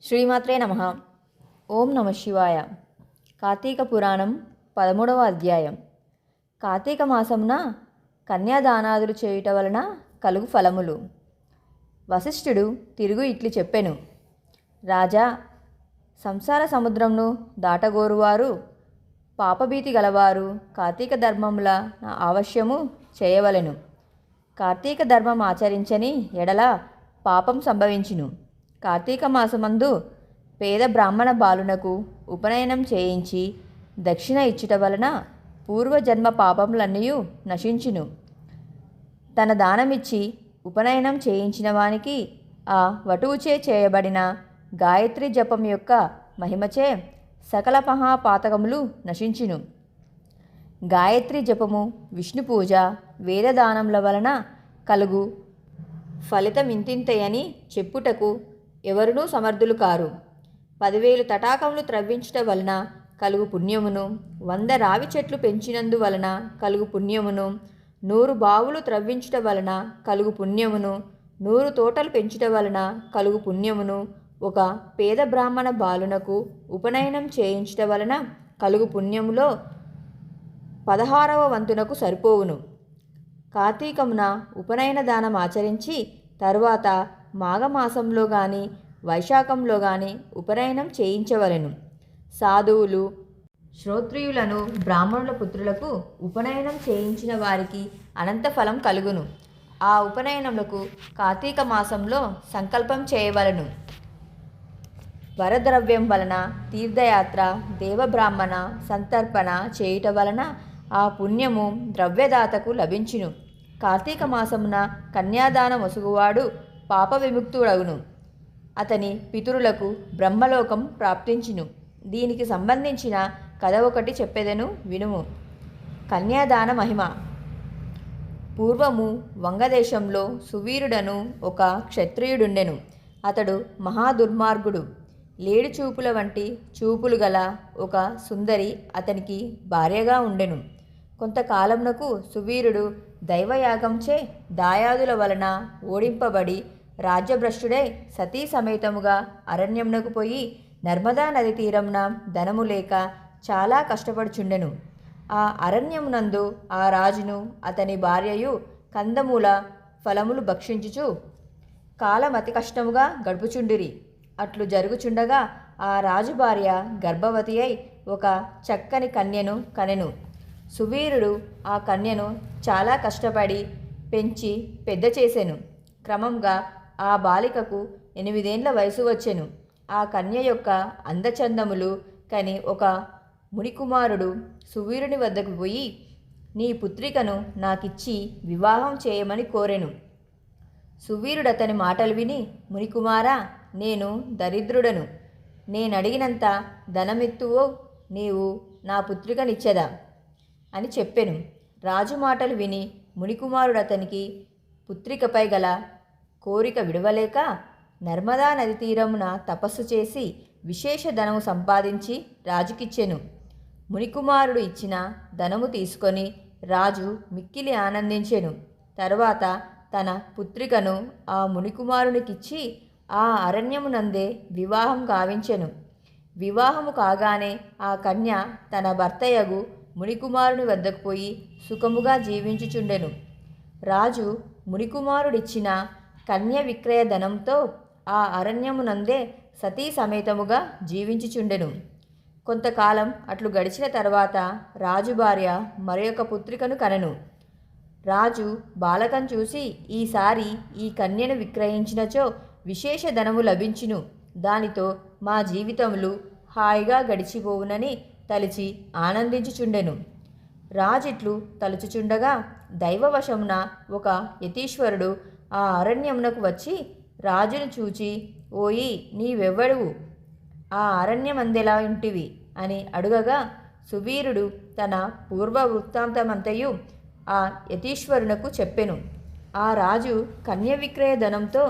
శ్రీమాత్రే నమః. ఓం నమ శివాయ. కార్తీక పురాణం 13వ అధ్యాయం. కార్తీక మాసమున కన్యాదానాదులు చేయుట వలన కలుగు ఫలములు. వశిష్ఠుడు తిరుగు ఇట్లు చెప్పెను. రాజా, సంసార సముద్రంను దాటగోరువారు, పాపభీతి గలవారు కార్తీక ధర్మముల ఆవశ్యము చేయవలెను. కార్తీక ధర్మం ఆచరించని ఎడల పాపం సంభవించును. కార్తీక మాసమందు పేద బ్రాహ్మణ బాలునకు ఉపనయనం చేయించి దక్షిణ ఇచ్చుట వలన పూర్వజన్మ పాపములన్నీ నశించును. తన దానమిచ్చి ఉపనయనం చేయించిన వానికి ఆ వటువుచే చేయబడిన గాయత్రి జపం యొక్క మహిమచే సకల మహాపాతకములు నశించును. గాయత్రి జపము, విష్ణు పూజ, వేదదానముల వలన కలుగు ఫలితమింతింతయని చెప్పుటకు ఎవరునూ సమర్థులు కారు. 10,000 తటాకములు త్రవ్వించుట వలన కలుగు పుణ్యమును, 100 రావి చెట్లు పెంచినందువలన కలుగు పుణ్యమును, 100 బావులు త్రవ్వించుట వలన కలుగు పుణ్యమును, 100 తోటలు పెంచుట వలన కలుగు పుణ్యమును, ఒక పేద బ్రాహ్మణ బాలునకు ఉపనయనం చేయించుట వలన కలుగు పుణ్యములో 16వ వంతునకు సరిపోవును. కార్తీకమున ఉపనయన దానం ఆచరించి తరువాత మాఘమాసంలో గాని వైశాఖంలో గాని ఉపనయనం చేయించవలెను. సాధువులు, శ్రోత్రియులను బ్రాహ్మణుల పుత్రులకు ఉపనయనం చేయించిన వారికి అనంత ఫలం కలుగును. ఆ ఉపనయనములకు కార్తీక మాసంలో సంకల్పం చేయవలెను. వరద్రవ్యం వలన తీర్థయాత్ర, దేవబ్రాహ్మణ సంతర్పణ చేయుట వలన ఆ పుణ్యము ద్రవ్యదాతకు లభించును. కార్తీక మాసమున కన్యాదాన మొసుగువాడు పాప విముక్తుడగును. అతని పితరులకు బ్రహ్మలోకం ప్రాప్తించును. దీనికి సంబంధించిన కథ ఒకటి చెప్పెదను, వినుము. కన్యాదాన మహిమ. పూర్వము వంగదేశంలో సువీరుడను ఒక క్షత్రియుడుండెను. అతడు మహాదుర్మార్గుడు. 7 చూపుల వంటి చూపులు గల ఒక సుందరి అతనికి భార్యగా ఉండెను. కొంతకాలమునకు సువీరుడు దైవయాగంచే దాయాదుల వలన ఓడింపబడి రాజ్యభ్రష్టుడై సతీ సమేతముగా అరణ్యమునకు పోయి నర్మదా నది తీరమున ధనము లేక చాలా కష్టపడుచుండెను. ఆ అరణ్యమునందు ఆ రాజును అతని భార్యయు కందమూల ఫలములు భక్షించుచు కాలం అతి కష్టముగా గడుపుచుండిరి. అట్లు జరుగుచుండగా ఆ రాజు భార్య గర్భవతి అయి ఒక చక్కని కన్యను కనెను. సువీరుడు ఆ కన్యను చాలా కష్టపడి పెంచి పెద్ద చేసెను. క్రమంగా ఆ బాలికకు 8 ఏండ్ల వయసు వచ్చెను. ఆ కన్య యొక్క అందచందములు కని ఒక మునికుమారుడు సువీరుని వద్దకు పోయి, నీ పుత్రికను నాకిచ్చి వివాహం చేయమని కోరెను. సువీరుడు అతని మాటలు విని, మునికుమారా, నేను దరిద్రుడను. నేనడిగినంత ధనమిత్తువో నీవు నా పుత్రికనిచ్చెదా అని చెప్పెను. రాజు మాటలు విని మునికుమారుడు అతనికి పుత్రికపై గల కోరిక విడవలేక నర్మదా నది తీరమున తపస్సు చేసి విశేష ధనము సంపాదించి రాజుకిచ్చెను. మునికుమారుడు ఇచ్చిన ధనము తీసుకొని రాజు మిక్కిలి ఆనందించెను. తరువాత తన పుత్రికను ఆ మునికుమారునికిచ్చి ఆ అరణ్యమునందే వివాహం గావించెను. వివాహము కాగానే ఆ కన్య తన భర్తయగు మునికుమారుని వద్దకు పోయి సుఖముగా జీవించుచుండెను. రాజు మునికుమారుడిచ్చిన కన్య విక్రయ ధనంతో ఆ అరణ్యమునందే సతీ సమేతముగా జీవించుచుండెను. కొంతకాలం అట్లు గడిచిన తర్వాత రాజు భార్య మరొక పుత్రికను కనెను. రాజు బాలకం చూసి, ఈసారి ఈ కన్యను విక్రయించినచో విశేష ధనము లభించును. దానితో మా జీవితములు హాయిగా గడిచిపోవునని తలిచి ఆనందించుచుండెను. రాజిట్లు తలుచుచుండగా దైవవశమున ఒక యతీశ్వరుడు ఆ అరణ్యమునకు వచ్చి రాజును చూచి, ఓయి, నీవెవ్వడువు? ఆ అరణ్యమందెలా ఇంటివి అని అడుగగా సువీరుడు తన పూర్వ వృత్తాంతమంతయు ఆ యతీశ్వరునకు చెప్పెను. ఆ రాజు కన్య విక్రయ ధనంతో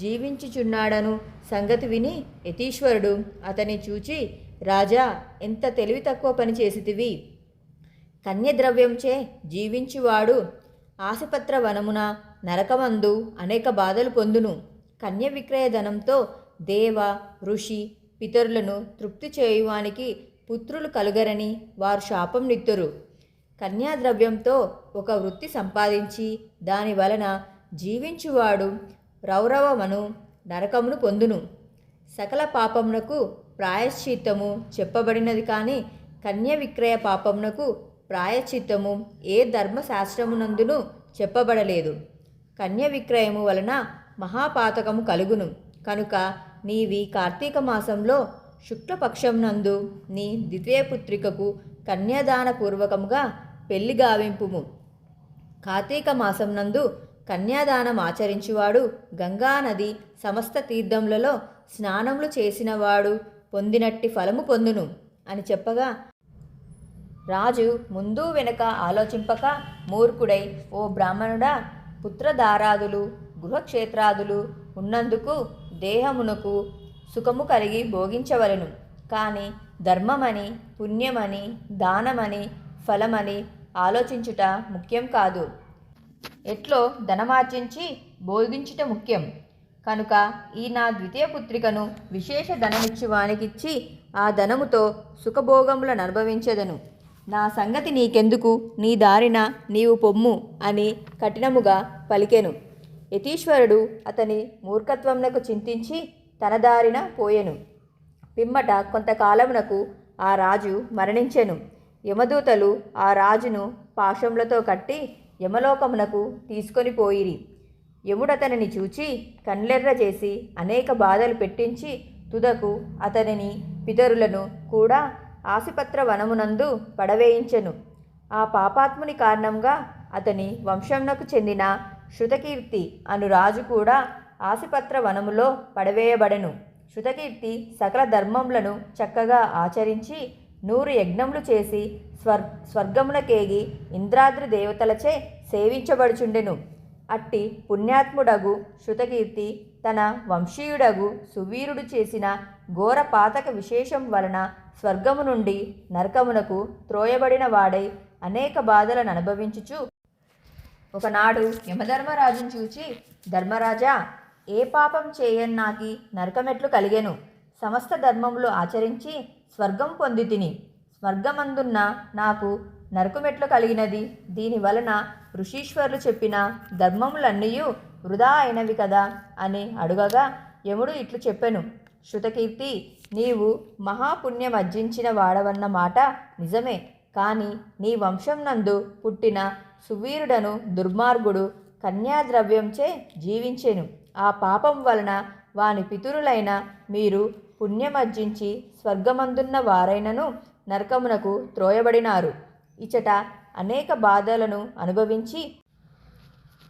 జీవించుచున్నాడను సంగతి విని యతీశ్వరుడు అతని చూచి, రాజా, ఎంత తెలివి తక్కువ పని చేసితివి. కన్యద్రవ్యంచే జీవించువాడు ఆశపత్ర వనమున నరకమందు అనేక బాధలు పొందును. కన్య విక్రయ ధనంతో దేవ ఋషి పితరులను తృప్తి చేయువానికి పుత్రులు కలుగరని వారు శాపం నిత్తురు. కన్యాద్రవ్యంతో ఒక వృత్తి సంపాదించి దాని వలన జీవించువాడు రౌరవమను నరకమును పొందును. సకల పాపమునకు ప్రాయశ్చిత్తము చెప్పబడినది కానీ కన్య విక్రయ పాపమునకు ప్రాయశ్చిత్తము ఏ ధర్మశాస్త్రమునందును చెప్పబడలేదు. కన్య విక్రయము వలన మహాపాతకము కలుగును. కనుక నీవి కార్తీక మాసంలో శుక్లపక్షమునందు నీ ద్వితీయపుత్రికకు కన్యాదానపూర్వకముగా పెళ్లి గావింపుము. కార్తీక మాసం నందు కన్యాదానం ఆచరించువాడు గంగానది సమస్త తీర్థములలో స్నానములు చేసినవాడు పొందినట్టి ఫలము పొందును అని చెప్పగా రాజు ముందు వెనక ఆలోచింపక మూర్ఖుడై, ఓ బ్రాహ్మణుడా, పుత్రధారాదులు గృహక్షేత్రాదులు ఉన్నందుకు దేహమునకు సుఖము కలిగి భోగించవలను. కానీ ధర్మమని పుణ్యమని దానమని ఫలమని ఆలోచించుట ముఖ్యం కాదు. ఎట్లో ధనమార్జించి భోగించుట ముఖ్యం. కనుక ఈ నా ద్వితీయ పుత్రికను విశేష ధనమిచ్చువానికిచ్చి ఆ ధనముతో సుఖభోగములను అనుభవించెదను. నా సంగతి నీకెందుకు, నీ దారిన నీవు పొమ్ము అని కఠినముగా పలికెను. యతీశ్వరుడు అతని మూర్ఖత్వమునకు చింతించి తన దారిన పోయెను. పిమ్మట కొంతకాలమునకు ఆ రాజు మరణించెను. యమదూతలు ఆ రాజును పాశములతో కట్టి యమలోకమునకు తీసుకొని పోయిరి. యముడతనిని చూచి కళ్ళెర్ర చేసి అనేక బాధలు పెట్టించి తుదకు అతనిని పితరులను కూడా ఆసిపత్ర వనమునందు పడవేయించెను. ఆ పాపాత్ముని కారణంగా అతని వంశమునకు చెందిన శృతకీర్తి అను రాజు కూడా ఆసిపత్ర వనములో పడవేయబడెను. శృతకీర్తి సకల ధర్మములను చక్కగా ఆచరించి 100 యజ్ఞములు చేసి స్వర్గమునకేగి ఇంద్రాద్రి దేవతలచే సేవించబడుచుండెను. అట్టి పుణ్యాత్ముడగు శృతకీర్తి తన వంశీయుడగు సువీరుడు చేసిన ఘోర పాతక విశేషం వలన స్వర్గము నుండి నరకమునకు త్రోయబడిన వాడై అనేక బాధలను అనుభవించుచు ఒకనాడు యమధర్మరాజును చూచి, ధర్మరాజా, ఏ పాపం చేయన్నాకి నరకమెట్లు కలిగెను? సమస్త ధర్మములు ఆచరించి స్వర్గం పొంది తిని స్వర్గమందున్న నాకు నరకమెట్లు కలిగినది? దీని వలన ఋషీశ్వరులు చెప్పిన ధర్మములన్నీ వృధా అయినవి కదా అని అడుగగా యముడు ఇట్లు చెప్పెను. శృతకీర్తి, నీవు మహాపుణ్యమర్జించిన వాడవన్న మాట నిజమే. కానీ నీ వంశం నందు పుట్టిన సువీరుడను దుర్మార్గుడు కన్యాద్రవ్యంచే జీవించెను. ఆ పాపం వలన వాని పితరులైన మీరు పుణ్యమర్జించి స్వర్గమందున్న వారైనను నరకమునకు త్రోయబడినారు. ఇచట అనేక బాధలను అనుభవించి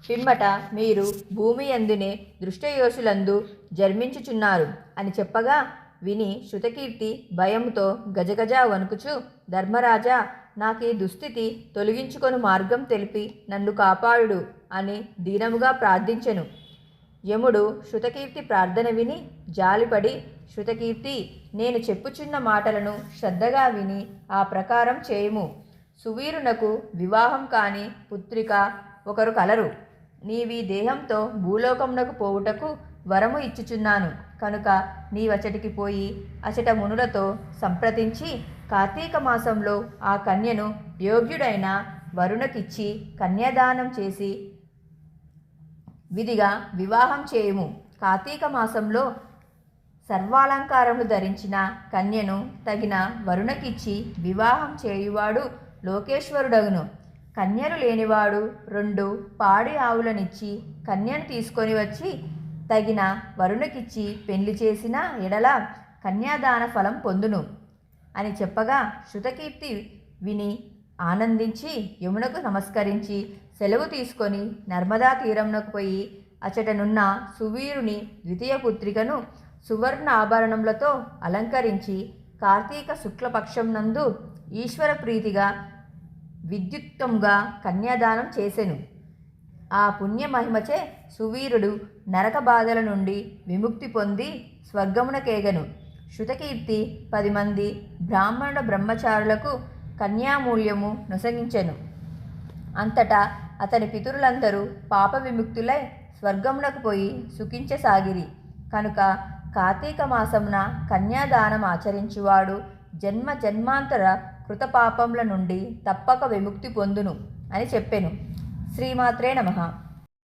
పిమ్మట మీరు భూమి అందునే దృష్టయోషులందు జన్మించుచున్నారు అని చెప్పగా విని శృతకీర్తి భయముతో గజగజ వణుకుచు, ధర్మరాజా, నాకీ దుస్థితి తొలగించుకొని మార్గం తెలిపి నన్ను కాపాడు అని దీనముగా ప్రార్థించెను. యముడు శృతకీర్తి ప్రార్థన విని జాలిపడి, శృతకీర్తి, నేను చెప్పుచున్న మాటలను శ్రద్ధగా విని ఆ ప్రకారం చేయుము. సువీరునకు వివాహం కాని పుత్రిక ఒకరు కలరు. నీవి దేహంతో భూలోకమునకు పోవుటకు వరము ఇచ్చుచున్నాను. కనుక నీవచటికి పోయి అచట మునులతో సంప్రదించి కార్తీక మాసంలో ఆ కన్యను యోగ్యుడైన వరుణకిచ్చి కన్యాదానం చేసి విధిగా వివాహం చేయుము. కార్తీక మాసంలో సర్వాలంకారములు ధరించిన కన్యను తగిన వరుణకిచ్చి వివాహం చేయువాడు లోకేశ్వరుడగును. కన్యలు లేనివాడు 2 పాడి ఆవులనిచ్చి కన్యను తీసుకొని వచ్చి తగిన వరుణకిచ్చి పెళ్లి చేసిన ఎడల కన్యాదాన ఫలం పొందును అని చెప్పగా శృతకీర్తి విని ఆనందించి యమునకు నమస్కరించి సెలవు తీసుకొని నర్మదా తీరంనకు పోయి అచటనున్న సువీరుని ద్వితీయ పుత్రికను సువర్ణ ఆభరణములతో అలంకరించి కార్తీక శుక్లపక్షం నందు ఈశ్వర ప్రీతిగా విద్యుక్తంగా కన్యాదానం చేసెను. ఆ పుణ్య మహిమచే సువీరుడు నరక బాధల నుండి విముక్తి పొంది స్వర్గమునకేగను. శృతకీర్తి 10 మంది బ్రాహ్మణ బ్రహ్మచారులకు కన్యామూల్యము నొసగించెను. అంతటా అతని పితరులందరూ పాప విముక్తులై స్వర్గమునకు పోయి సుఖించసాగిరి. కనుక కార్తీక మాసమున కన్యాదానం ఆచరించువాడు జన్మ జన్మాంతర కృతపాపముల నుండి తప్పక విముక్తి పొందును అని చెప్పెను. శ్రీమాత్రే నమః.